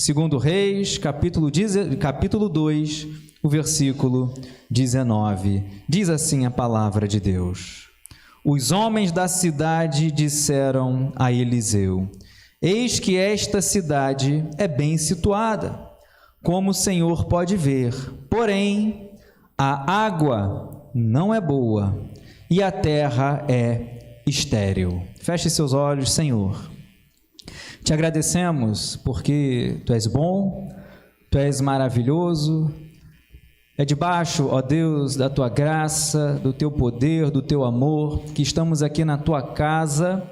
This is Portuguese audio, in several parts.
Segundo Reis, capítulo 2, o versículo 19. Diz assim a palavra de Deus: Os homens da cidade disseram a Eliseu: Eis que esta cidade é bem situada, como o Senhor pode ver, porém a água não é boa e a terra é estéril. Feche seus olhos, Senhor. Te agradecemos porque Tu és bom, Tu és maravilhoso. É debaixo, ó Deus, da Tua graça, do Teu poder, do Teu amor, que estamos aqui na Tua casa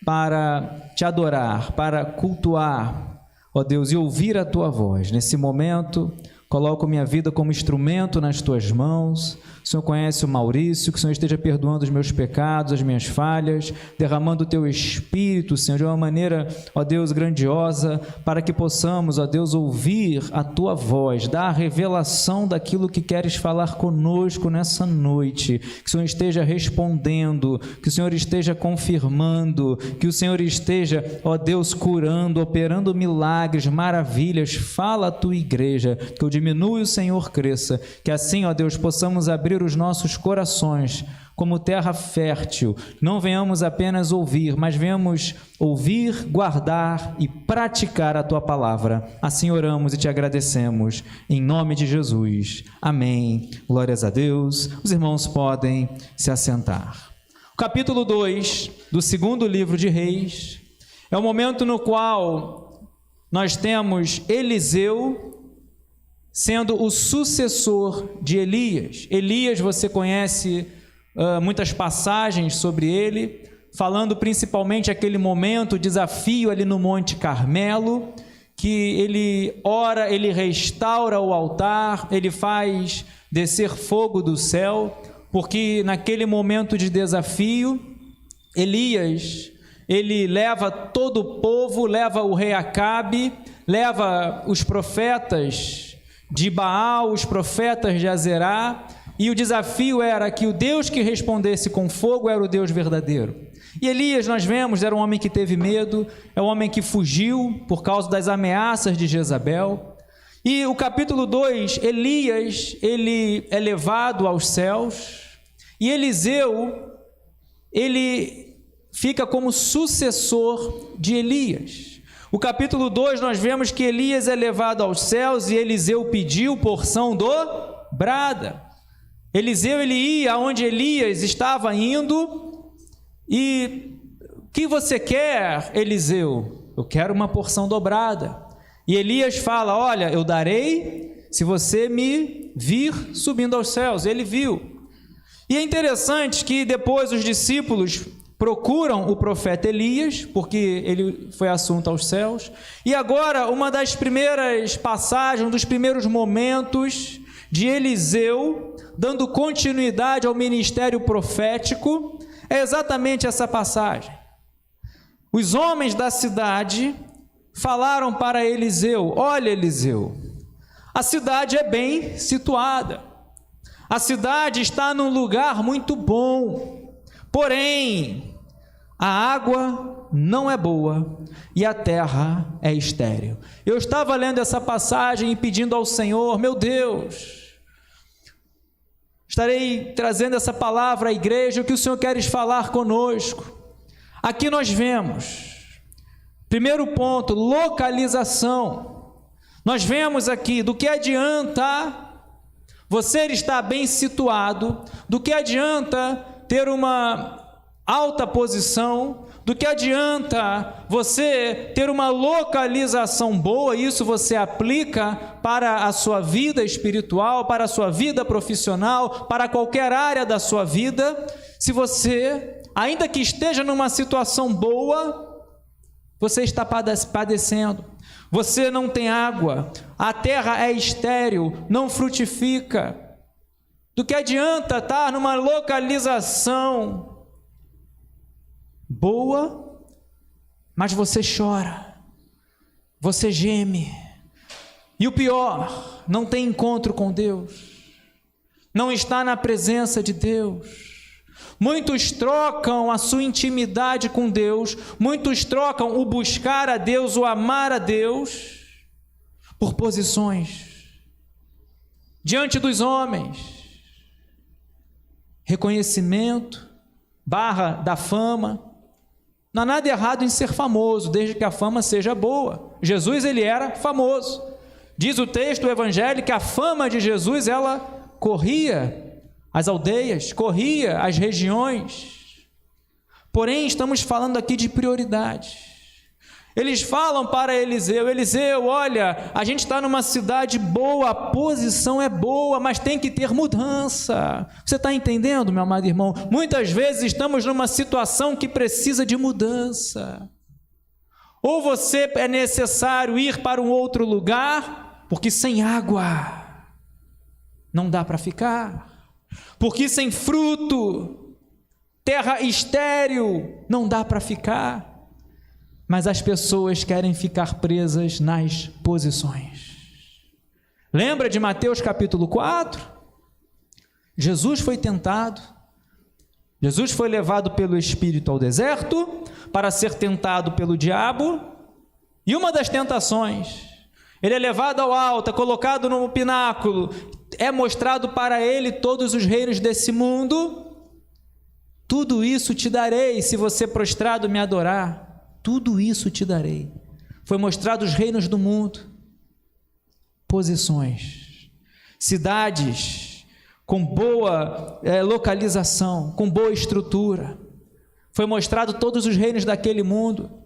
para Te adorar, para cultuar, ó Deus, e ouvir a Tua voz. Nesse momento, coloco minha vida como instrumento nas Tuas mãos. O Senhor conhece o Maurício, que o Senhor esteja perdoando os meus pecados, as minhas falhas, derramando o Teu Espírito, Senhor, de uma maneira, ó Deus, grandiosa, para que possamos, ó Deus, ouvir a Tua voz, dar a revelação daquilo que queres falar conosco nessa noite, que o Senhor esteja respondendo, que o Senhor esteja confirmando, que o Senhor esteja, ó Deus, curando, operando milagres, maravilhas. Fala a Tua igreja, que eu diminua e o Senhor cresça, que assim, ó Deus, possamos abrir os nossos corações como terra fértil, não venhamos apenas ouvir, mas venhamos ouvir, guardar e praticar a Tua palavra. Assim oramos e Te agradecemos, em nome de Jesus. Amém. Glórias a Deus. Os irmãos podem se assentar. O capítulo 2 do segundo livro de Reis é o momento no qual nós temos Eliseu sendo o sucessor de Elias. Elias, você conhece muitas passagens sobre ele, falando principalmente aquele momento, o desafio ali no Monte Carmelo, que ele ora, ele restaura o altar, ele faz descer fogo do céu, porque naquele momento de desafio, Elias, ele leva todo o povo, leva o rei Acabe, leva os profetas de Baal, os profetas de Azerá, e o desafio era que o Deus que respondesse com fogo era o Deus verdadeiro. E Elias, nós vemos, era um homem que teve medo, é um homem que fugiu por causa das ameaças de Jezabel. E o capítulo 2, Elias, ele é levado aos céus, e Eliseu, ele fica como sucessor de Elias. O capítulo 2, nós vemos que Elias é levado aos céus e Eliseu pediu porção dobrada. Eliseu, ele ia aonde Elias estava indo e o que você quer, Eliseu? Eu quero uma porção dobrada. E Elias fala, olha, eu darei se você me vir subindo aos céus. Ele viu. E é interessante que depois os discípulos procuram o profeta Elias, porque ele foi assunto aos céus. E agora, uma das primeiras passagens, um dos primeiros momentos de Eliseu, dando continuidade ao ministério profético, é exatamente essa passagem. Os homens da cidade falaram para Eliseu, olha Eliseu, a cidade é bem situada, a cidade está num lugar muito bom, porém, a água não é boa e a terra é estéril. Eu estava lendo essa passagem e pedindo ao Senhor, meu Deus, estarei trazendo essa palavra à igreja, o que o Senhor queres falar conosco. Aqui nós vemos, primeiro ponto, localização. Nós vemos aqui, do que adianta você estar bem situado, do que adianta ter uma alta posição, do que adianta você ter uma localização boa, isso você aplica para a sua vida espiritual, para a sua vida profissional, para qualquer área da sua vida, se você, ainda que esteja numa situação boa, você está padecendo, você não tem água, a terra é estéril, não frutifica. Do que adianta estar numa localização boa, mas você chora, você geme, e o pior, não tem encontro com Deus, não está na presença de Deus. Muitos trocam a sua intimidade com Deus, muitos trocam o buscar a Deus, o amar a Deus, por posições, diante dos homens, reconhecimento, da fama. Não há nada errado em ser famoso, desde que a fama seja boa. Jesus, ele era famoso. Diz o texto do Evangelho que a fama de Jesus, ela corria as aldeias, corria as regiões. Porém, estamos falando aqui de prioridade. Eles falam para Eliseu: Eliseu, olha, a gente está numa cidade boa, a posição é boa, mas tem que ter mudança. Você está entendendo, meu amado irmão? Muitas vezes estamos numa situação que precisa de mudança. Ou você é necessário ir para um outro lugar, porque sem água não dá para ficar, porque sem fruto, terra estéril, não dá para ficar. Mas as pessoas querem ficar presas nas posições. Lembra de Mateus capítulo 4? Jesus foi tentado. Jesus foi levado pelo Espírito ao deserto para ser tentado pelo diabo. E uma das tentações, ele é levado ao alto, é colocado no pináculo, é mostrado para ele todos os reinos desse mundo. Tudo isso te darei se você prostrado me adorar. Tudo isso te darei. Foi mostrado os reinos do mundo, posições, cidades com boa localização, com boa estrutura. Foi mostrado todos os reinos daquele mundo.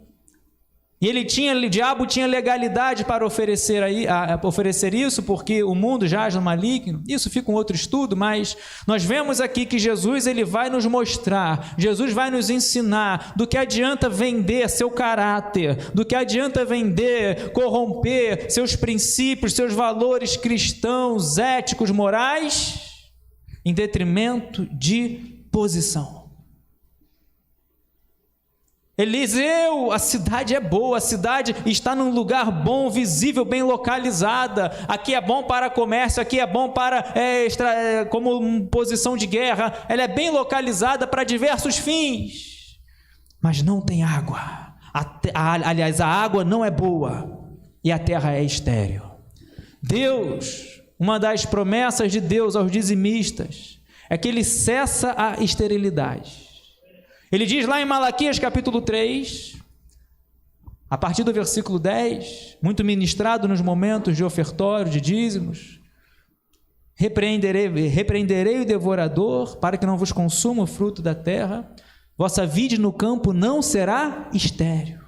E o diabo tinha legalidade para oferecer isso, porque o mundo jaz no maligno. Isso fica um outro estudo, mas nós vemos aqui que Jesus, ele vai nos mostrar, Jesus vai nos ensinar do que adianta vender seu caráter, do que adianta vender, corromper seus princípios, seus valores cristãos, éticos, morais, em detrimento de posição. Eliseu, a cidade é boa, a cidade está num lugar bom, visível, bem localizada. Aqui é bom para comércio, aqui é bom para como posição de guerra. Ela é bem localizada para diversos fins, mas não tem água. Aliás, a água não é boa e a terra é estéril. Deus, uma das promessas de Deus aos dizimistas é que ele cessa a esterilidade. Ele diz lá em Malaquias capítulo 3, a partir do versículo 10, muito ministrado nos momentos de ofertório, de dízimos: repreenderei o devorador, para que não vos consuma o fruto da terra, vossa vide no campo não será estéril.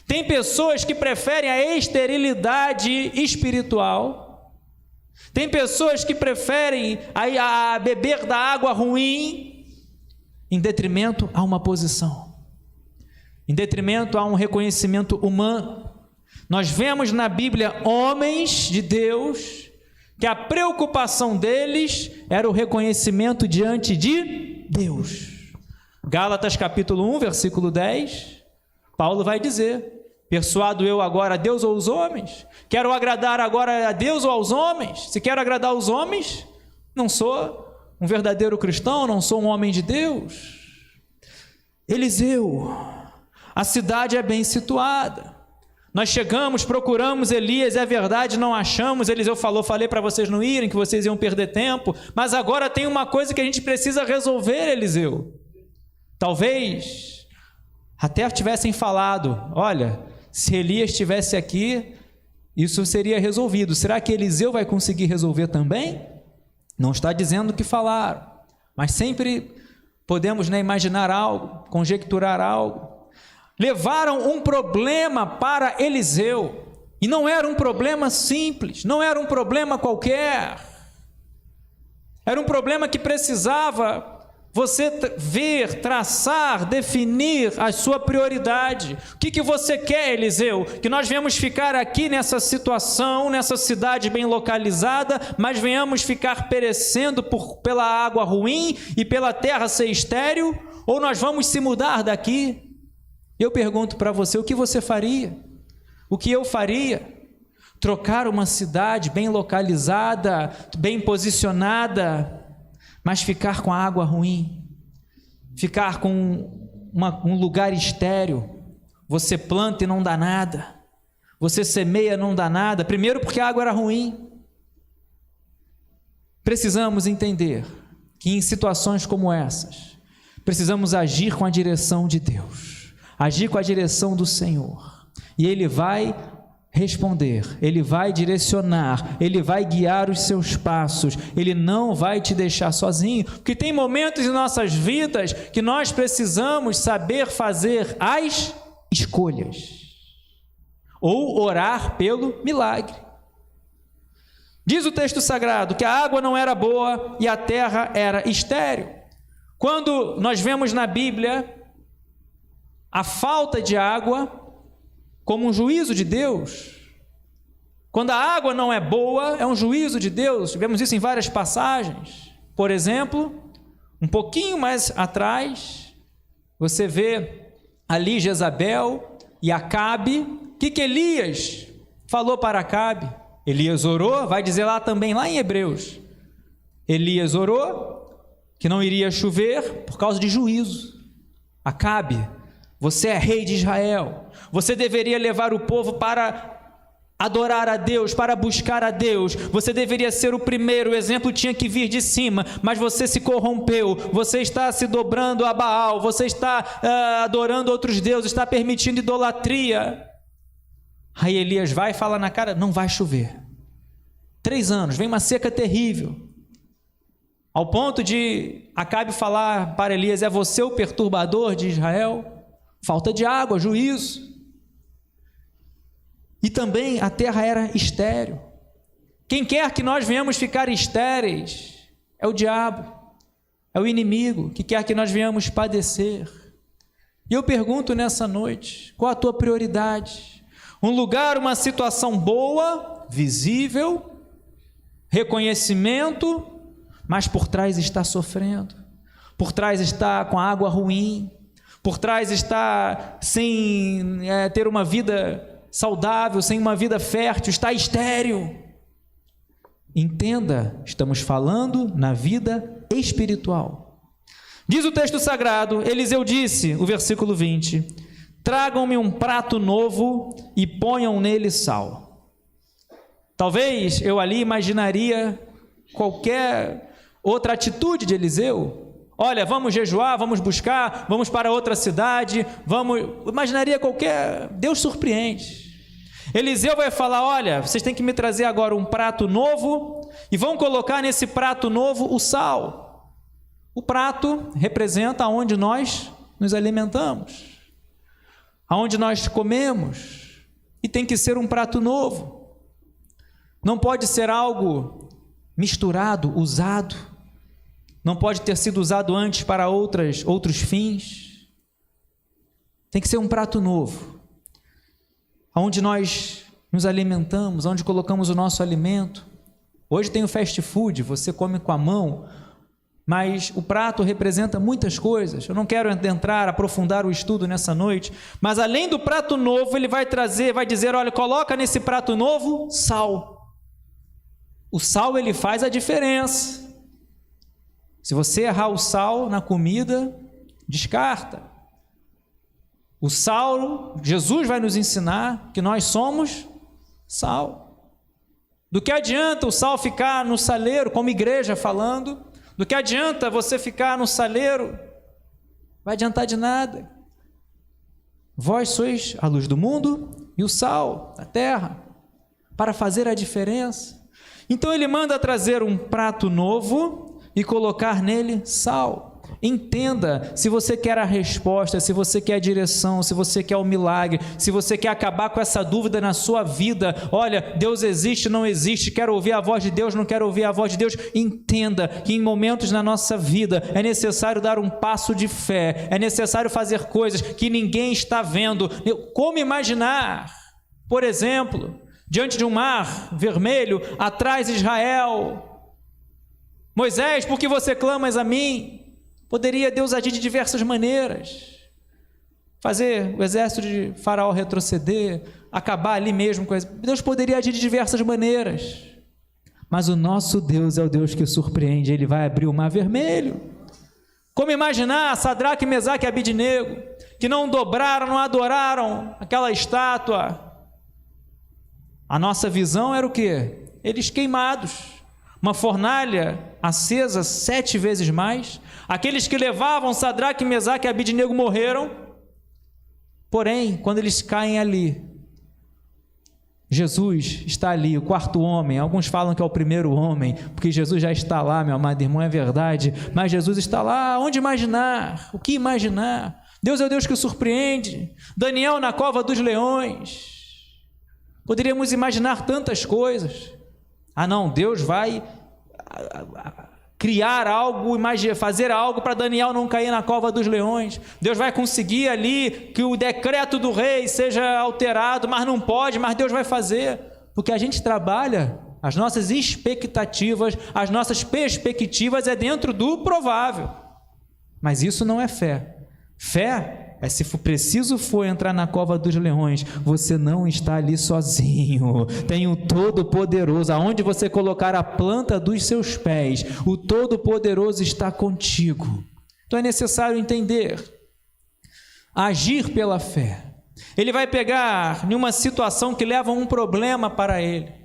Tem pessoas que preferem a esterilidade espiritual, tem pessoas que preferem a beber da água ruim, em detrimento a uma posição, em detrimento a um reconhecimento humano. Nós vemos na Bíblia homens de Deus que a preocupação deles era o reconhecimento diante de Deus. Gálatas capítulo 1, versículo 10, Paulo vai dizer: persuado eu agora a Deus ou aos homens? Quero agradar agora a Deus ou aos homens? Se quero agradar aos homens, não sou um verdadeiro cristão, não sou um homem de Deus. Eliseu, a cidade é bem situada. Nós chegamos, procuramos Elias, é verdade, não achamos. Eliseu falei para vocês não irem, que vocês iam perder tempo, mas agora tem uma coisa que a gente precisa resolver, Eliseu. Talvez até tivessem falado: olha, se Elias estivesse aqui, isso seria resolvido. Será que Eliseu vai conseguir resolver também? Não está dizendo que falaram, mas sempre podemos imaginar algo, conjecturar algo. Levaram um problema para Eliseu, e não era um problema simples, não era um problema qualquer, era um problema que precisava você ver, traçar, definir a sua prioridade. O que você quer, Eliseu? Que nós venhamos ficar aqui nessa situação, nessa cidade bem localizada, mas venhamos ficar perecendo pela água ruim e pela terra ser estéril? Ou nós vamos se mudar daqui? Eu pergunto para você: o que você faria? O que eu faria? Trocar uma cidade bem localizada, bem posicionada, mas ficar com a água ruim, ficar com um lugar estéril. Você planta e não dá nada, você semeia, não dá nada. Primeiro porque a água era ruim. Precisamos entender que em situações como essas, precisamos agir com a direção de Deus, agir com a direção do Senhor, e Ele vai responder, Ele vai direcionar, Ele vai guiar os seus passos, Ele não vai te deixar sozinho, porque tem momentos em nossas vidas que nós precisamos saber fazer as escolhas, ou orar pelo milagre. Diz o texto sagrado que a água não era boa e a terra era estéril. Quando nós vemos na Bíblia a falta de água como um juízo de Deus, quando a água não é boa, é um juízo de Deus. Vemos isso em várias passagens. Por exemplo, um pouquinho mais atrás, você vê ali Jezabel e Acabe. O que Elias falou para Acabe? Elias orou, vai dizer lá também, lá em Hebreus. Elias orou que não iria chover por causa de juízo. Acabe, você é rei de Israel, você deveria levar o povo para adorar a Deus, para buscar a Deus, você deveria ser o primeiro, o exemplo tinha que vir de cima, mas você se corrompeu, você está se dobrando a Baal, você está adorando outros deuses, está permitindo idolatria. Aí Elias vai e fala na cara, não vai chover. 3 anos, vem uma seca terrível. Ao ponto de Acabe falar para Elias, é você o perturbador de Israel? Falta de água, juízo. E também a terra era estéril. Quem quer que nós venhamos ficar estéreis é o diabo, é o inimigo que quer que nós venhamos padecer. E eu pergunto nessa noite, qual a tua prioridade? Um lugar, uma situação boa, visível, reconhecimento, mas por trás está sofrendo, por trás está com a água ruim, por trás está sem ter uma vida saudável, sem uma vida fértil, está estéril. Entenda, estamos falando na vida espiritual. Diz o texto sagrado, Eliseu disse, o versículo 20, tragam-me um prato novo e ponham nele sal. Talvez eu ali imaginaria qualquer outra atitude de Eliseu. Olha, vamos jejuar, vamos buscar, vamos para outra cidade, imaginaria qualquer... Deus surpreende. Eliseu vai falar, olha, vocês têm que me trazer agora um prato novo e vão colocar nesse prato novo o sal. O prato representa onde nós nos alimentamos, aonde nós comemos, e tem que ser um prato novo. Não pode ser algo misturado, usado. Não pode ter sido usado antes para outros fins. Tem que ser um prato novo, aonde nós nos alimentamos, onde colocamos o nosso alimento. Hoje tem o fast food, você come com a mão, mas o prato representa muitas coisas. Eu não quero aprofundar o estudo nessa noite, mas além do prato novo, ele vai dizer, olha, coloca nesse prato novo sal. O sal, ele faz a diferença. Se você errar o sal na comida, descarta. O sal, Jesus vai nos ensinar que nós somos sal. Do que adianta o sal ficar no saleiro, como igreja falando? Do que adianta você ficar no saleiro? Vai adiantar de nada. Vós sois a luz do mundo e o sal da terra, para fazer a diferença. Então ele manda trazer um prato novo e colocar nele sal. Entenda, se você quer a resposta, se você quer a direção, se você quer o milagre, se você quer acabar com essa dúvida na sua vida, olha, Deus existe, não existe, quero ouvir a voz de Deus, não quero ouvir a voz de Deus, entenda que em momentos na nossa vida é necessário dar um passo de fé, é necessário fazer coisas que ninguém está vendo. Como imaginar, por exemplo, diante de um mar vermelho, atrás Israel, Moisés, por que você clamas a mim? Poderia Deus agir de diversas maneiras, fazer o exército de Faraó retroceder, acabar ali mesmo com Deus poderia agir de diversas maneiras, mas o nosso Deus é o Deus que surpreende, Ele vai abrir o mar vermelho. Como imaginar Sadraque, Mesaque e Abidnego, que não dobraram, não adoraram aquela estátua, A nossa visão era o quê? Eles queimados, uma fornalha acesa 7 vezes mais. Aqueles que levavam Sadraque, Mesaque e Abidnego morreram. Porém, quando eles caem ali, Jesus está ali, o quarto homem. Alguns falam que é o primeiro homem, porque Jesus já está lá, meu amado irmão, é verdade. Mas Jesus está lá, onde imaginar? O que imaginar? Deus é o Deus que surpreende. Daniel na cova dos leões. Poderíamos imaginar tantas coisas. Ah não, Deus vai criar algo, fazer algo para Daniel não cair na cova dos leões. Deus vai conseguir ali que o decreto do rei seja alterado, mas não pode, mas Deus vai fazer. Porque a gente trabalha, as nossas expectativas, as nossas perspectivas é dentro do provável. Mas isso não é fé. Fé é se for preciso for entrar na cova dos leões, você não está ali sozinho. Tem o Todo-Poderoso, aonde você colocar a planta dos seus pés, o Todo-Poderoso está contigo. Então é necessário entender, agir pela fé. Ele vai pegar em uma situação que leva a um problema para ele.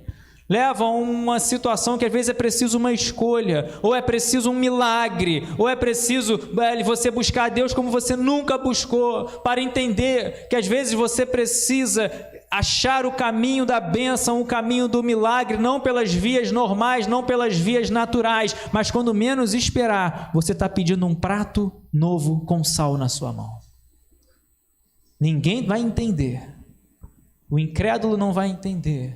Leva a uma situação que às vezes é preciso uma escolha, ou é preciso um milagre, ou é preciso você buscar a Deus como você nunca buscou, para entender que às vezes você precisa achar o caminho da bênção, o caminho do milagre, não pelas vias normais, não pelas vias naturais, mas quando menos esperar, você está pedindo um prato novo com sal na sua mão. Ninguém vai entender, o incrédulo não vai entender,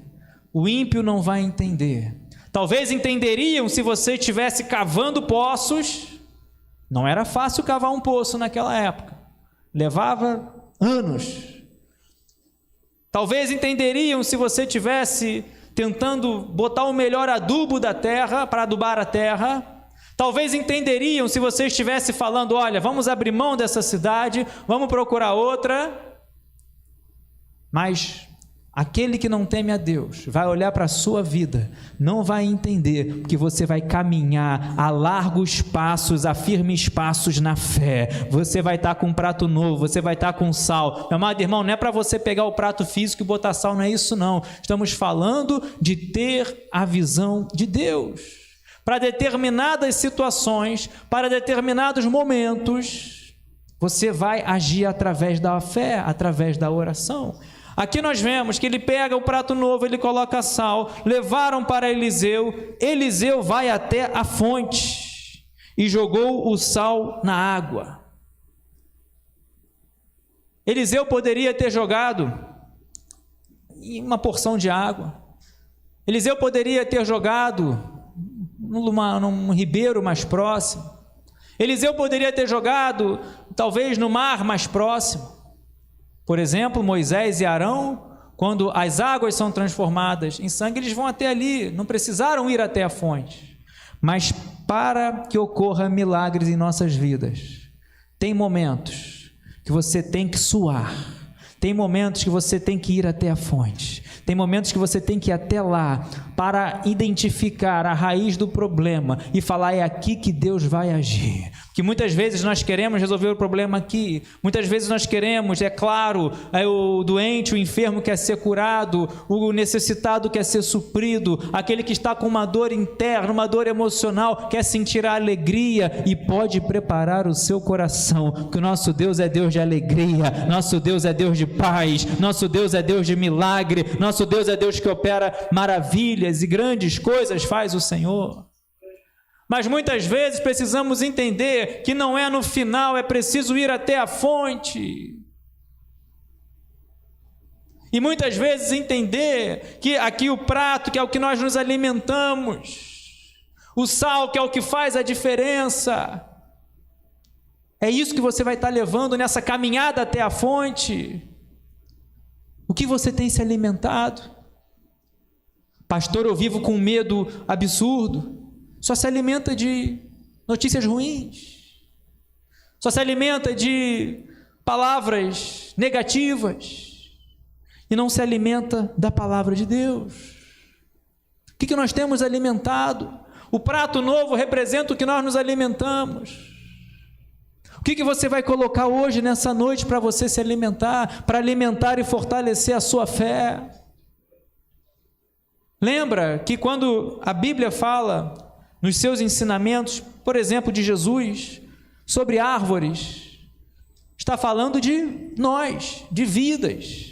o ímpio não vai entender. Talvez entenderiam se você estivesse cavando poços. Não era fácil cavar um poço naquela época. Levava anos. Talvez entenderiam se você estivesse tentando botar o melhor adubo da terra, para adubar a terra. Talvez entenderiam se você estivesse falando, olha, vamos abrir mão dessa cidade, vamos procurar outra. Mas aquele que não teme a Deus vai olhar para a sua vida, não vai entender que você vai caminhar a largos passos, a firmes passos na fé. Você vai estar com um prato novo, você vai estar com sal. Meu amado irmão, não é para você pegar o prato físico e botar sal, não é isso não. Estamos falando de ter a visão de Deus. Para determinadas situações, para determinados momentos, você vai agir através da fé, através da oração. Aqui nós vemos que ele pega o prato novo, ele coloca sal, levaram para Eliseu, Eliseu vai até a fonte e jogou o sal na água. Eliseu poderia ter jogado uma porção de água, Eliseu poderia ter jogado num ribeiro mais próximo, Eliseu poderia ter jogado talvez no mar mais próximo. Por exemplo, Moisés e Arão, quando as águas são transformadas em sangue, eles vão até ali, não precisaram ir até a fonte. Mas para que ocorra milagres em nossas vidas, tem momentos que você tem que suar, tem momentos que você tem que ir até a fonte, tem momentos que você tem que ir até lá para identificar a raiz do problema e falar, é aqui que Deus vai agir. Que muitas vezes nós queremos resolver o problema aqui, muitas vezes nós queremos, é claro, o doente, o enfermo quer ser curado, o necessitado quer ser suprido, aquele que está com uma dor interna, uma dor emocional, quer sentir a alegria e pode preparar o seu coração, porque o nosso Deus é Deus de alegria, nosso Deus é Deus de paz, nosso Deus é Deus de milagre, nosso Deus é Deus que opera maravilhas e grandes coisas faz o Senhor. Mas muitas vezes precisamos entender que não é no final, é preciso ir até a fonte. E muitas vezes entender que aqui o prato, que é o que nós nos alimentamos, o sal, que é o que faz a diferença, é isso que você vai estar levando nessa caminhada até a fonte. O que você tem se alimentado? Pastor, eu vivo com medo absurdo. Só se alimenta de notícias ruins, só se alimenta de palavras negativas e não se alimenta da palavra de Deus. O que nós temos alimentado? O prato novo representa o que nós nos alimentamos. O que você vai colocar hoje, nessa noite, para você se alimentar, para alimentar e fortalecer a sua fé? Lembra que quando a Bíblia fala nos seus ensinamentos, por exemplo, de Jesus, sobre árvores, está falando de nós, de vidas.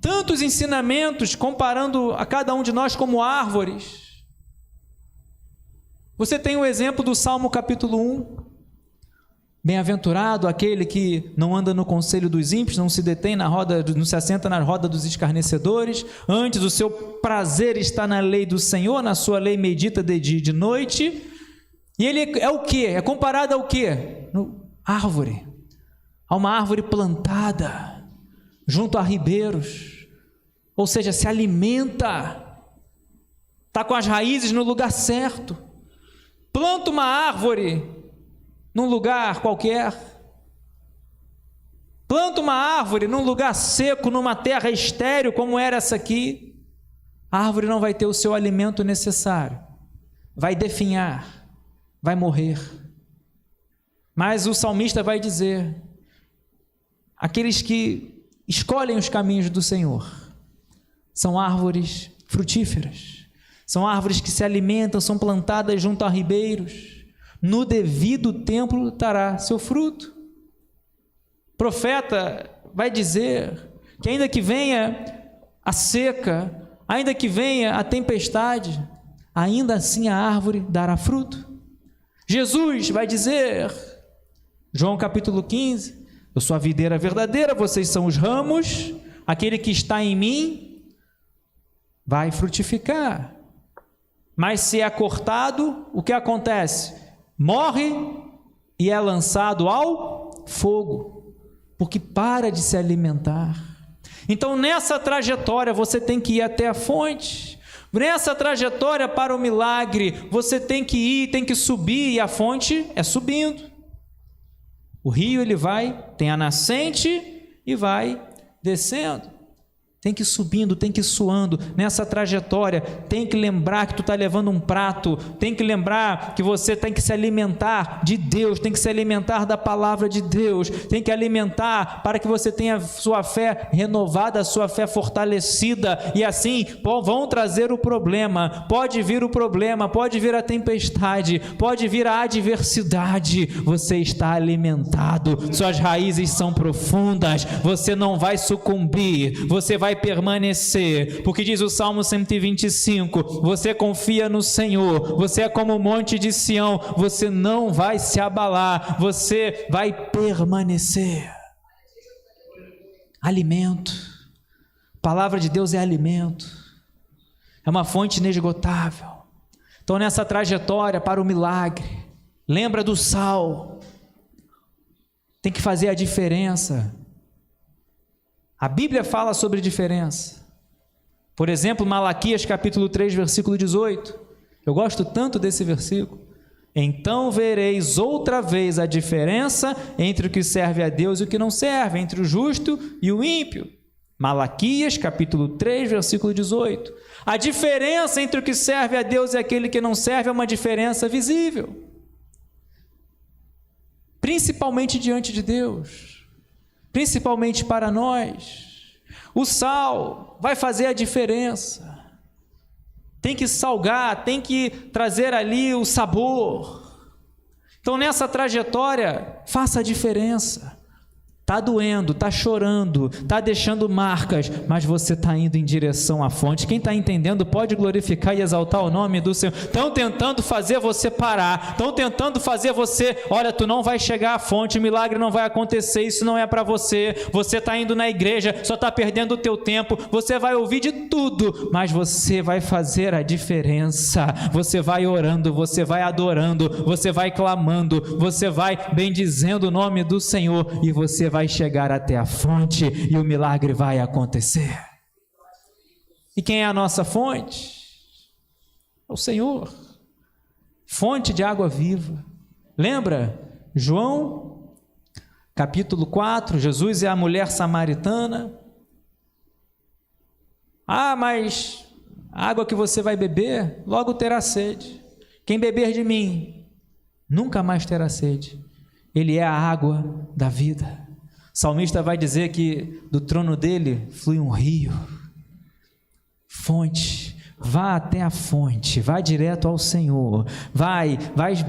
Tantos ensinamentos comparando a cada um de nós como árvores. Você tem o exemplo do Salmo capítulo 1. Bem-aventurado aquele que não anda no conselho dos ímpios, não se detém não se assenta na roda dos escarnecedores. Antes o seu prazer está na lei do Senhor, na sua lei medita de dia e de noite. E ele é o quê? É comparado ao quê? Árvore. A uma árvore plantada junto a ribeiros. Ou seja, se alimenta. Está com as raízes no lugar certo. Planta uma árvore num lugar qualquer. Planta uma árvore num lugar seco, numa terra estéril, como era essa aqui. A árvore não vai ter o seu alimento necessário. Vai definhar, vai morrer. Mas o salmista vai dizer: aqueles que escolhem os caminhos do Senhor são árvores frutíferas, são árvores que se alimentam, são plantadas junto a ribeiros. No devido tempo dará seu fruto. O profeta vai dizer que ainda que venha a seca, ainda que venha a tempestade, ainda assim a árvore dará fruto. Jesus vai dizer, João capítulo 15, eu sou a videira verdadeira, vocês são os ramos, aquele que está em mim vai frutificar. Mas se é cortado, o que acontece? Morre e é lançado ao fogo, porque para de se alimentar. Então nessa trajetória você tem que ir até a fonte. Nessa trajetória para o milagre você tem que ir, tem que subir, e a fonte é subindo. O rio ele tem a nascente e vai descendo. Tem que ir subindo, tem que ir suando nessa trajetória. Tem que lembrar que tu está levando um prato. Tem que lembrar que você tem que se alimentar de Deus. Tem que se alimentar da palavra de Deus. Tem que alimentar para que você tenha sua fé renovada, sua fé fortalecida. E assim vão trazer o problema. Pode vir o problema, pode vir a tempestade, pode vir a adversidade. Você está alimentado. Suas raízes são profundas. Você não vai sucumbir. Você vai permanecer, porque diz o Salmo 125, você confia no Senhor, você é como o monte de Sião, você não vai se abalar, você vai permanecer. Alimento, a palavra de Deus é alimento, é uma fonte inesgotável. Então nessa trajetória para o milagre, lembra do sal, tem que fazer a diferença. A Bíblia fala sobre diferença. Por exemplo, Malaquias capítulo 3, versículo 18. Eu gosto tanto desse versículo. Então vereis outra vez a diferença entre o que serve a Deus e o que não serve, entre o justo e o ímpio. Malaquias capítulo 3, versículo 18. A diferença entre o que serve a Deus e aquele que não serve é uma diferença visível. Principalmente diante de Deus. Principalmente para nós. O sal vai fazer a diferença. Tem que salgar, tem que trazer ali o sabor. Então nessa trajetória, faça a diferença. Está doendo, está chorando, está deixando marcas, mas você está indo em direção à fonte. Quem está entendendo pode glorificar e exaltar o nome do Senhor. Estão tentando fazer você parar, estão tentando fazer você, olha, tu não vai chegar à fonte, o milagre não vai acontecer, isso não é para você, você está indo na igreja, só está perdendo o teu tempo, você vai ouvir de tudo, mas você vai fazer a diferença, você vai orando, você vai adorando, você vai clamando, você vai bendizendo o nome do Senhor e você vai chegar até a fonte e o milagre vai acontecer. E quem é a nossa fonte? É o Senhor, fonte de água viva. Lembra? João, capítulo 4, Jesus é a mulher samaritana. Mas a água que você vai beber, logo terá sede. Quem beber de mim, nunca mais terá sede. Ele é a água da vida. O salmista vai dizer que do trono dele flui um rio, fonte, vá até a fonte, vá direto ao Senhor, vai,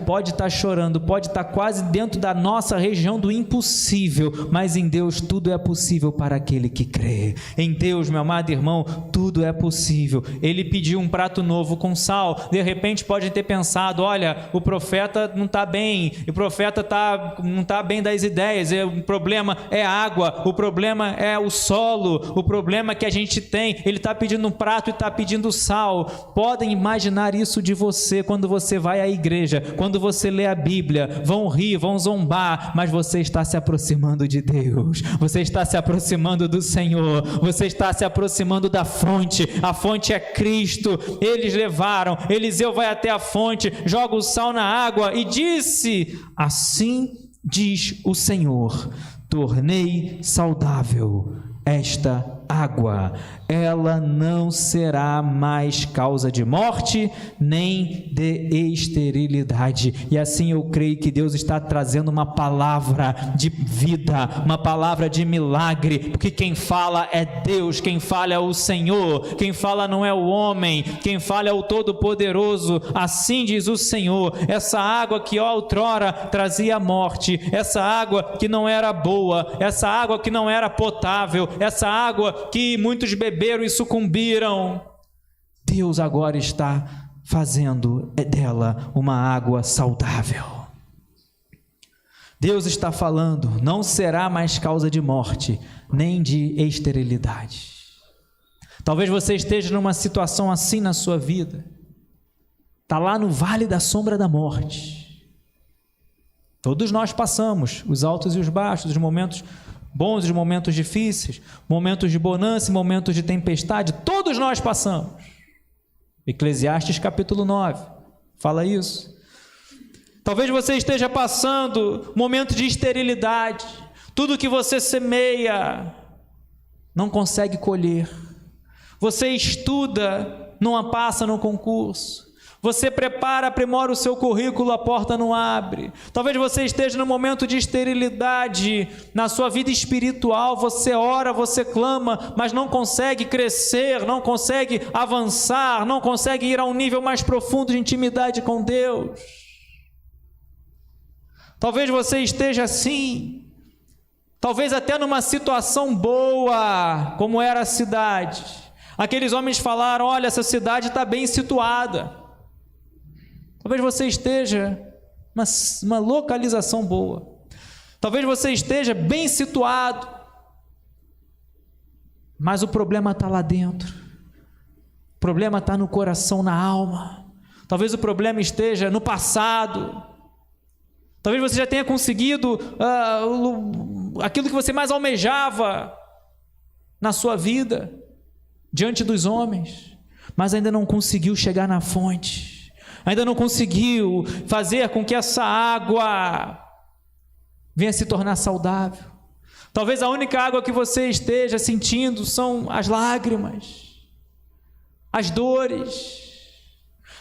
pode estar chorando, pode estar quase dentro da nossa região do impossível, mas em Deus tudo é possível para aquele que crê. Em Deus, meu amado irmão, tudo é possível. Ele pediu um prato novo com sal, de repente pode ter pensado, olha, o profeta não está bem, o profeta não está bem das ideias, o problema é a água, o problema é o solo, o problema que a gente tem, ele está pedindo um prato e está pedindo sal. Podem imaginar isso de você quando você vai à igreja, quando você lê a Bíblia, vão rir, vão zombar, mas você está se aproximando de Deus, você está se aproximando do Senhor, você está se aproximando da fonte, a fonte é Cristo. Eles levaram, Eliseu vai até a fonte, joga o sal na água e disse: assim diz o Senhor, tornei saudável esta água, ela não será mais causa de morte, nem de esterilidade. E assim eu creio que Deus está trazendo uma palavra de vida, uma palavra de milagre, porque quem fala é Deus, quem fala é o Senhor, quem fala não é o homem, quem fala é o Todo-Poderoso. Assim diz o Senhor, essa água que outrora trazia morte, essa água que não era boa, essa água que não era potável, essa água que muitos beberam e sucumbiram, Deus agora está fazendo dela uma água saudável. Deus está falando, não será mais causa de morte, nem de esterilidade. Talvez você esteja numa situação assim na sua vida, está lá no vale da sombra da morte. Todos nós passamos os altos e os baixos, os momentos bons e os momentos difíceis, momentos de bonança e momentos de tempestade, todos nós passamos. Eclesiastes capítulo 9 fala isso. Talvez você esteja passando momento de esterilidade, tudo que você semeia não consegue colher. Você estuda, não passa no concurso. Você prepara, aprimora o seu currículo, a porta não abre. Talvez você esteja no momento de esterilidade na sua vida espiritual, você ora, você clama, mas não consegue crescer, não consegue avançar, não consegue ir a um nível mais profundo de intimidade com Deus. Talvez você esteja assim, talvez até numa situação boa, como era a cidade. Aqueles homens falaram, olha, essa cidade está bem situada. Talvez você esteja numa localização boa. Talvez você esteja bem situado. Mas o problema está lá dentro. O problema está no coração, na alma. Talvez o problema esteja no passado. Talvez você já tenha conseguido aquilo que você mais almejava na sua vida, diante dos homens, mas ainda não conseguiu chegar na fonte. Ainda não conseguiu fazer com que essa água venha se tornar saudável. Talvez a única água que você esteja sentindo são as lágrimas, as dores.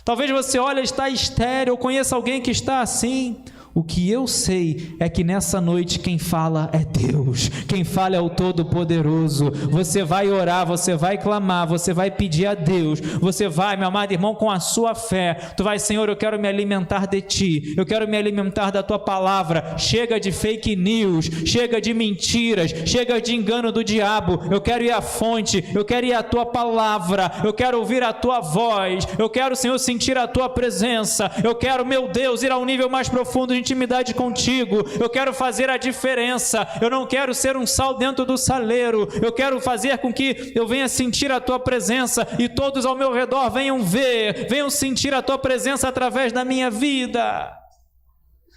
Talvez você olhe, está estéril, ou conheça alguém que está assim. O que eu sei é que nessa noite quem fala é Deus, quem fala é o Todo-Poderoso. Você vai orar, você vai clamar, você vai pedir a Deus, você vai, meu amado irmão, com a sua fé, tu vai, Senhor, eu quero me alimentar de Ti, eu quero me alimentar da Tua palavra. Chega de fake news, chega de mentiras, chega de engano do diabo. Eu quero ir à fonte, eu quero ir à Tua palavra, eu quero ouvir a Tua voz, eu quero, Senhor, sentir a Tua presença, eu quero, meu Deus, ir a um nível mais profundo de intimidade contigo. Eu quero fazer a diferença. Eu não quero ser um sal dentro do saleiro. Eu quero fazer com que eu venha sentir a Tua presença e todos ao meu redor venham ver, venham sentir a Tua presença através da minha vida.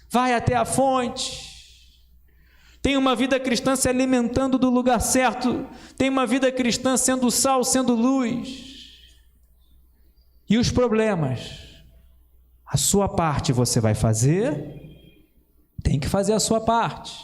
Vai até a fonte. Tem uma vida cristã se alimentando do lugar certo. Tem uma vida cristã sendo sal, sendo luz. E os problemas? A sua parte você vai fazer. Tem que fazer a sua parte.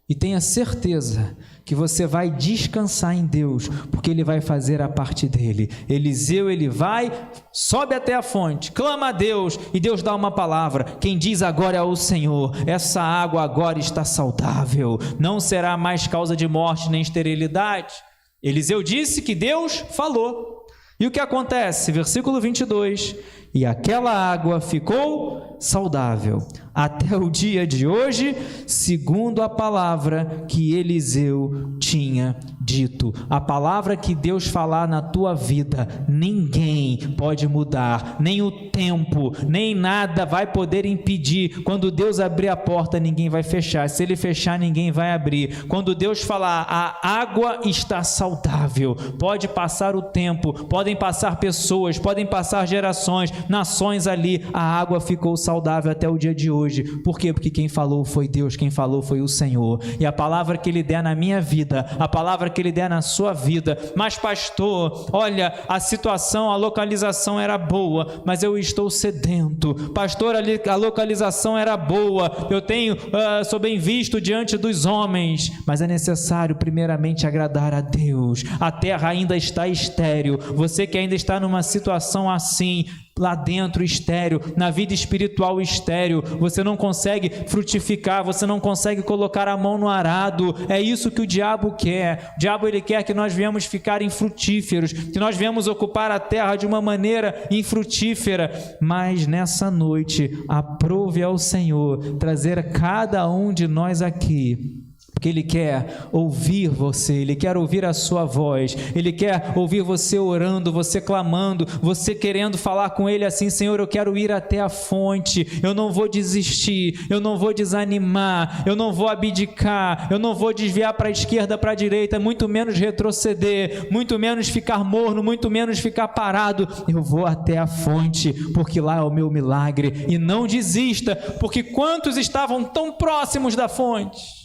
E tenha certeza que você vai descansar em Deus, porque Ele vai fazer a parte dele. Eliseu, ele vai, sobe até a fonte, clama a Deus, e Deus dá uma palavra. Quem diz agora é o Senhor. Essa água agora está saudável, não será mais causa de morte nem esterilidade. Eliseu disse que Deus falou. E o que acontece? Versículo 22, e aquela água ficou saudável até o dia de hoje, segundo a palavra que Eliseu tinha dito. A palavra que Deus falar na tua vida, ninguém pode mudar, nem o tempo, nem nada vai poder impedir. Quando Deus abrir a porta, ninguém vai fechar. Se Ele fechar, ninguém vai abrir. Quando Deus falar, a água está saudável, pode passar o tempo, podem passar pessoas, podem passar gerações, nações ali, a água ficou saudável até o dia de hoje. Por quê? Porque quem falou foi Deus, quem falou foi o Senhor. E a palavra que Ele der na minha vida, a palavra que Ele der na sua vida, mas pastor, olha, a situação, a localização era boa, mas eu estou sedento. Pastor, a localização era boa, eu sou bem visto diante dos homens, mas é necessário primeiramente agradar a Deus. A terra ainda está estéril. Você que ainda está numa situação assim, lá dentro estéril, na vida espiritual estéril, você não consegue frutificar, você não consegue colocar a mão no arado. É isso que o diabo quer. O diabo, ele quer que nós venhamos ficar infrutíferos, que nós venhamos ocupar a terra de uma maneira infrutífera. Mas nessa noite, aprove ao Senhor trazer a cada um de nós aqui, porque Ele quer ouvir você, Ele quer ouvir a sua voz, Ele quer ouvir você orando, você clamando, você querendo falar com Ele assim: Senhor, eu quero ir até a fonte, eu não vou desistir, eu não vou desanimar, eu não vou abdicar, eu não vou desviar para a esquerda, para a direita, muito menos retroceder, muito menos ficar morno, muito menos ficar parado. Eu vou até a fonte, porque lá é o meu milagre. E não desista, porque quantos estavam tão próximos da fonte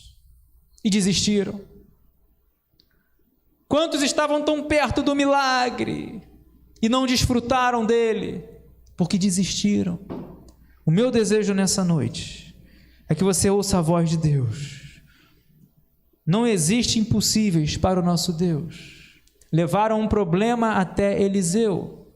e desistiram? Quantos estavam tão perto do milagre e não desfrutaram dele, porque desistiram? O meu desejo nessa noite é que você ouça a voz de Deus. Não existe impossíveis para o nosso Deus. Levaram um problema até Eliseu.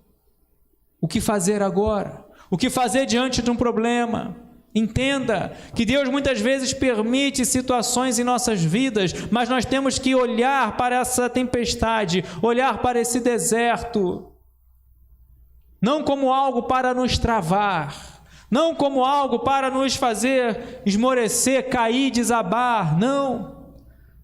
O que fazer agora? O que fazer diante de um problema? Entenda que Deus muitas vezes permite situações em nossas vidas, mas nós temos que olhar para essa tempestade, olhar para esse deserto, não como algo para nos travar, não como algo para nos fazer esmorecer, cair, desabar, não,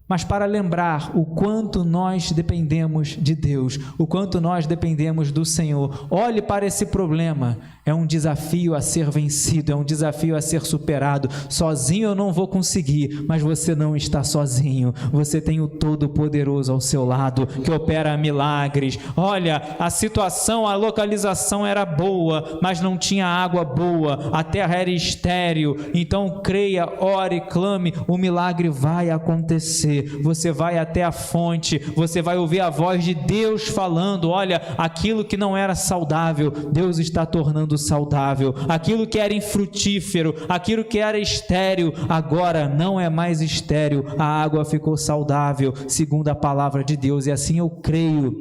mas para lembrar o quanto nós dependemos de Deus, o quanto nós dependemos do Senhor. Olhe para esse problema, é um desafio a ser vencido, é um desafio a ser superado. Sozinho eu não vou conseguir, mas você não está sozinho, você tem o Todo-Poderoso ao seu lado, que opera milagres. Olha, a situação, a localização era boa, mas não tinha água boa, a terra era estéril. Então creia, ore, clame, o milagre vai acontecer. Você vai até a fonte, você vai ouvir a voz de Deus falando: olha, aquilo que não era saudável, Deus está tornando saudável. Aquilo que era infrutífero, aquilo que era estéril, agora não é mais estéril. A água ficou saudável, segundo a palavra de Deus. E assim eu creio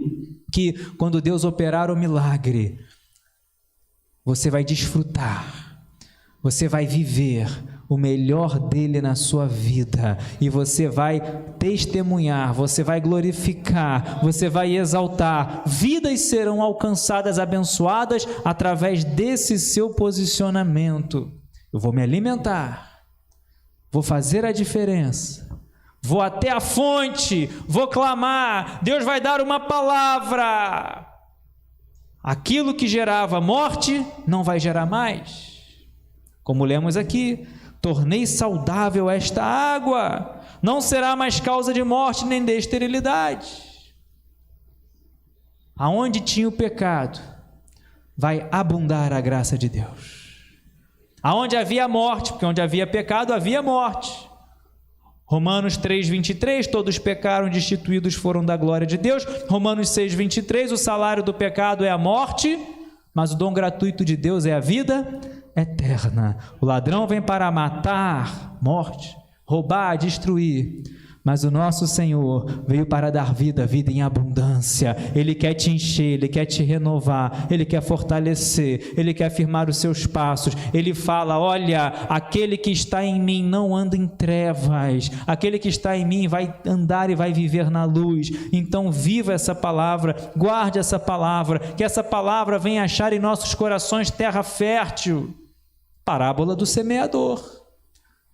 que quando Deus operar o milagre, você vai desfrutar, você vai viver o melhor dele na sua vida, e você vai testemunhar, você vai glorificar, você vai exaltar. Vidas serão alcançadas, abençoadas através desse seu posicionamento. Eu vou me alimentar, vou fazer a diferença, vou até a fonte, vou clamar, Deus vai dar uma palavra. Aquilo que gerava morte não vai gerar mais. Como lemos aqui: tornei saudável esta água, não será mais causa de morte nem de esterilidade. Aonde tinha o pecado, vai abundar a graça de Deus. Aonde havia morte, porque onde havia pecado, havia morte. Romanos 3:23, todos pecaram, destituídos foram da glória de Deus. Romanos 6:23, o salário do pecado é a morte, mas o dom gratuito de Deus é a vida eterna. O ladrão vem para matar, morte, roubar, destruir, Mas o nosso Senhor veio para dar vida, vida em abundância. Ele quer te encher, Ele quer te renovar, Ele quer fortalecer, Ele quer firmar os seus passos. Ele fala: olha, aquele que está em mim não anda em trevas, aquele que está em mim vai andar e vai viver na luz. Então viva essa palavra, guarde essa palavra, que essa palavra venha achar em nossos corações terra fértil. Parábola do semeador.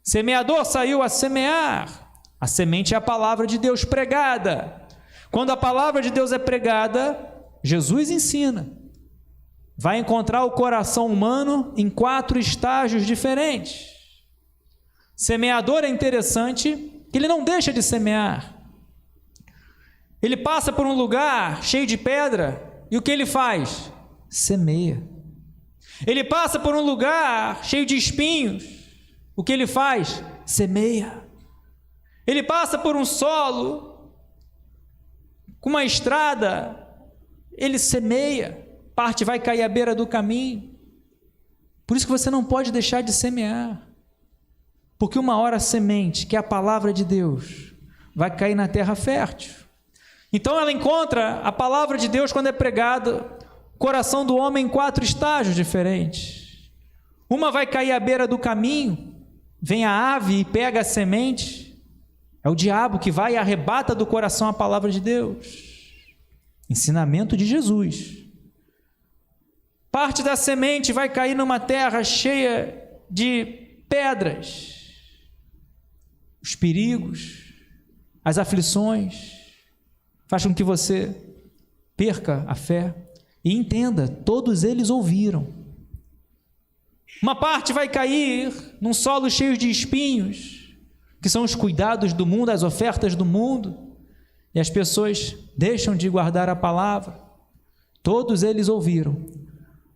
Semeador saiu a semear. A semente é a palavra de Deus pregada. Quando a palavra de Deus é pregada, Jesus ensina. Vai encontrar o coração humano em 4 estágios diferentes. Semeador é interessante que ele não deixa de semear. Ele passa por um lugar cheio de pedra e o que ele faz? Semeia. Ele passa por um lugar cheio de espinhos. O que ele faz? Semeia. Ele passa por um solo, com uma estrada, ele semeia, parte vai cair à beira do caminho. Por isso que você não pode deixar de semear, porque uma hora a semente, que é a palavra de Deus, vai cair na terra fértil. Então ela encontra a palavra de Deus quando é pregada, o coração do homem em 4 estágios diferentes. Uma vai cair à beira do caminho, vem a ave e pega a semente. É o diabo que vai e arrebata do coração a palavra de Deus. Ensinamento de Jesus. Parte da semente vai cair numa terra cheia de pedras. Os perigos, as aflições, faz com que você perca a fé. E entenda, todos eles ouviram. Uma parte vai cair num solo cheio de espinhos, que são os cuidados do mundo, as ofertas do mundo, e as pessoas deixam de guardar a palavra. Todos eles ouviram,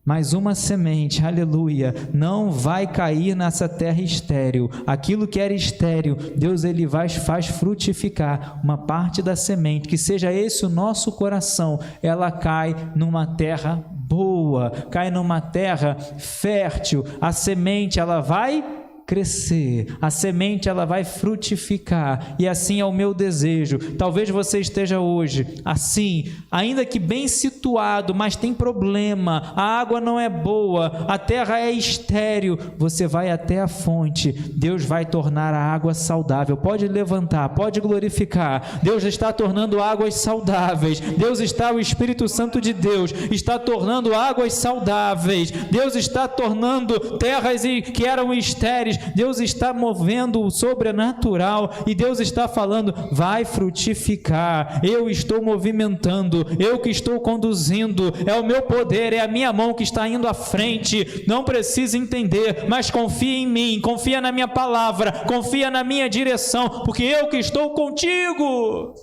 mas uma semente, aleluia, não vai cair nessa terra estéril. Aquilo que era estéril, Deus ele faz frutificar. Uma parte da semente, que seja esse o nosso coração, ela cai numa terra boa, cai numa terra fértil. A semente ela vai crescer, a semente ela vai frutificar, e assim é o meu desejo. Talvez você esteja hoje assim, ainda que bem situado, mas tem problema, a água não é boa, a terra é estéril. Você vai até a fonte, Deus vai tornar a água saudável. Pode levantar, pode glorificar. Deus está tornando águas saudáveis. Deus está, o Espírito Santo de Deus está tornando águas saudáveis. Deus está tornando terras que eram estéreis. Deus está movendo o sobrenatural e Deus está falando: vai frutificar, eu estou movimentando, eu que estou conduzindo, é o meu poder, é a minha mão que está indo à frente. Não precisa entender, mas confia em mim, confia na minha palavra, confia na minha direção, porque eu que estou contigo,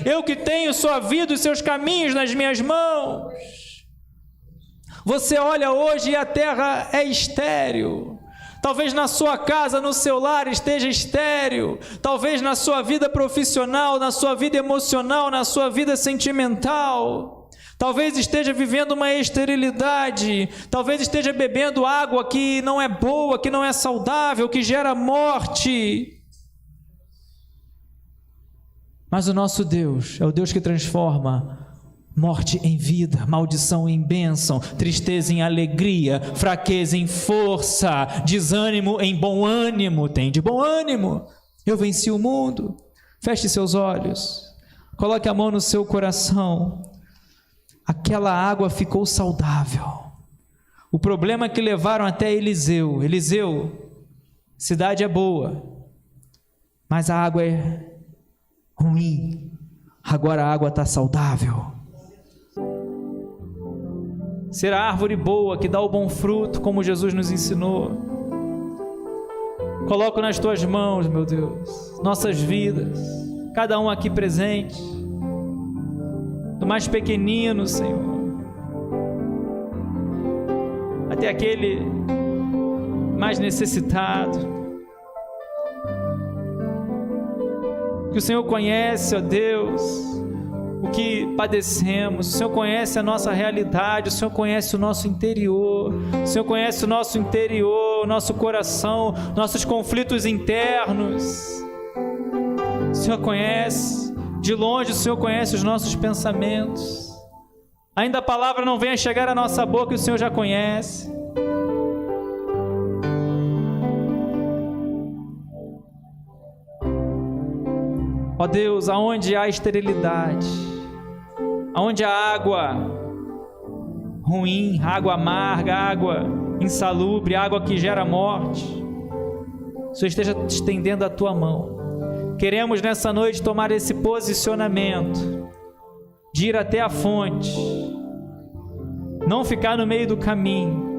eu que tenho sua vida e seus caminhos nas minhas mãos. Você olha hoje e a terra é estéril. Talvez na sua casa, no seu lar esteja estéril. Talvez na sua vida profissional, na sua vida emocional, na sua vida sentimental. Talvez esteja vivendo uma esterilidade. Talvez esteja bebendo água que não é boa, que não é saudável, que gera morte. Mas o nosso Deus é o Deus que transforma morte em vida, maldição em bênção, tristeza em alegria, fraqueza em força, desânimo em bom ânimo. Tem de bom ânimo, eu venci o mundo. Feche seus olhos, coloque a mão no seu coração. Aquela água ficou saudável. O problema é que levaram até Eliseu. Eliseu, cidade é boa, mas a água é ruim. Agora a água está saudável. Ser a árvore boa que dá o bom fruto, como Jesus nos ensinou. Coloco nas tuas mãos, meu Deus, nossas vidas, cada um aqui presente, do mais pequenino, Senhor, até aquele mais necessitado, que o Senhor conhece, ó Deus, o que padecemos. O Senhor conhece a nossa realidade, o Senhor conhece o nosso interior, o Senhor conhece o nosso interior, o nosso coração, nossos conflitos internos. O Senhor conhece, de longe o Senhor conhece os nossos pensamentos. Ainda a palavra não venha chegar à nossa boca e o Senhor já conhece. Ó Deus, aonde há esterilidade, aonde há água ruim, água amarga, água insalubre, água que gera morte, o Senhor esteja estendendo a tua mão. Queremos nessa noite tomar esse posicionamento de ir até a fonte, não ficar no meio do caminho.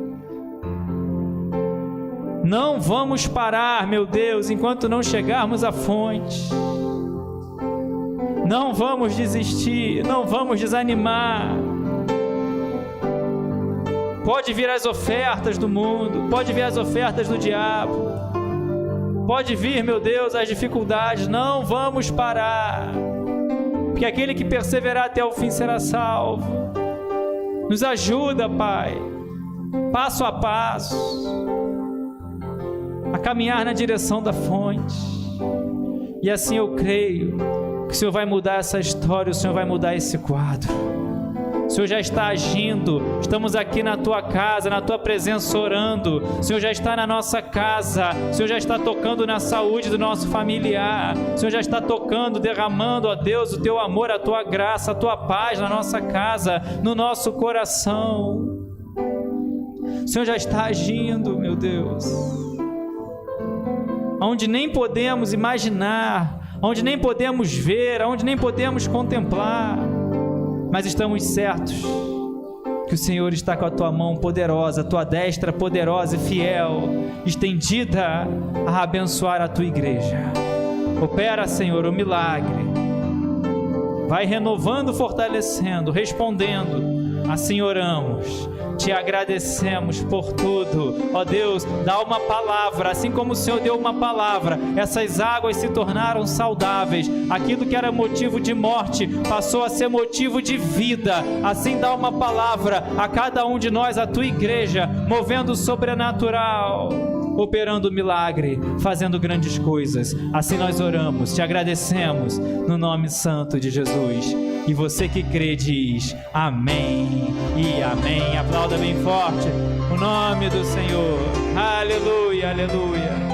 Não vamos parar, meu Deus, enquanto não chegarmos à fonte. Não vamos desistir, não vamos desanimar. Pode vir as ofertas do mundo, pode vir as ofertas do diabo, pode vir, meu Deus, as dificuldades. Não vamos parar, porque aquele que perseverar até o fim será salvo. Nos ajuda, Pai, passo a passo, a caminhar na direção da fonte. E assim eu creio que o Senhor vai mudar essa história, o Senhor vai mudar esse quadro. O Senhor já está agindo. Estamos aqui na tua casa, na tua presença orando. O Senhor já está na nossa casa. O Senhor já está tocando na saúde do nosso familiar. O Senhor já está tocando, derramando, ó Deus, o teu amor, a tua graça, a tua paz na nossa casa, no nosso coração. O Senhor já está agindo, meu Deus, onde nem podemos imaginar, onde nem podemos ver, onde nem podemos contemplar, mas estamos certos que o Senhor está com a tua mão poderosa, a tua destra poderosa e fiel, estendida a abençoar a tua igreja. Opera, Senhor, o milagre. Vai renovando, fortalecendo, respondendo. Assim oramos. Te agradecemos por tudo, ó Deus. Dá uma palavra, assim como o Senhor deu uma palavra, essas águas se tornaram saudáveis. Aquilo que era motivo de morte passou a ser motivo de vida. Assim dá uma palavra a cada um de nós, a tua igreja, movendo o sobrenatural, operando o milagre, fazendo grandes coisas. Assim nós oramos, te agradecemos no nome santo de Jesus. E você que crê diz amém e amém. Aplauda bem forte o nome do Senhor. Aleluia, aleluia.